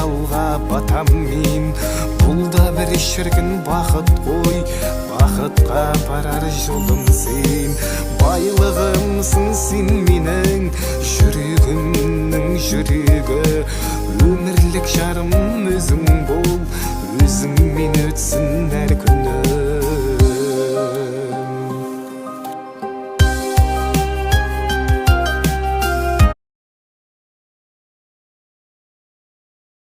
жалға батам мен. Бұл да бір шіркін бақыт қой, бақытқа барар жолым сен. Байлығымсың сен менің, жүрегімнің жүрегі, өмірлік жарым